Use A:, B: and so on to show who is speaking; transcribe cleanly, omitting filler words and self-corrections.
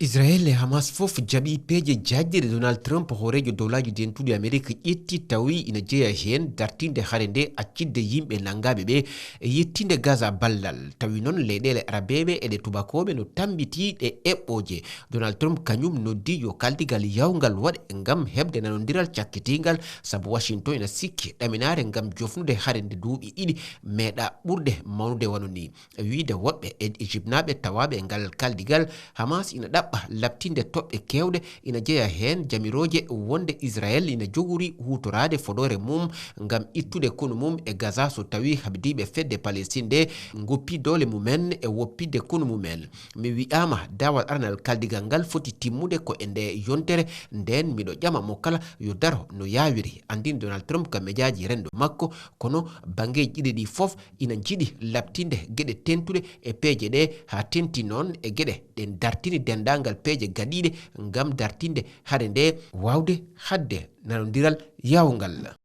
A: Israel e Hamas fof jaɓi peeje jajjire Donald Trump hoorejo dowlaji dentuɗi Amerique ƴetti tawi ina jeeya heen dartinde haade nde accidde yimɓe nangaɓe ɓe e yettinde Gaza ballal tawi noon leyɗele arabeɓe e ɗe tubakoɓe no tambiti ɗe eɓɓoje. Donald Trump kañum noddi yo kaldigal yawgal waɗe ngam heɓde nanodiral cakkitingal saabu Washington ina sikki ɗaminare ngam jofnude haade nde duuɓi ɗiɗi meeɗa ɓurde mawnude wano ni. Wiide woɓɓe e jibnaɓe tawaɓe ngal kaldigal, Hamas ina ɗaɓɓa labtinde toɓɓe kewɗe ina jeeya heen jamiroje wonde Israel ina jogori hutorade fodore mum ngam ittude kono mum e Gaza so tawi habdiɓe fedde Palestine de goppi dole mumen e woppide kono mumen. Mi wi'ama dawal arnal kaldigal ngal foti timmude ko e nde yontere nden miɗo ƴama mo kala yo daro no yawiri. Andini Donald Trump ka mejaji rendo makko kono bangeji ɗiɗi ɗi fof ina jiiɗi labtinde gueɗe tentuɗe e peeje ɗe ha tenti noon e gueɗe ɗe dartini dendagal peeje gaɗiɗe ngam dartinde haade nde wawde hadde nanodiral yawgal.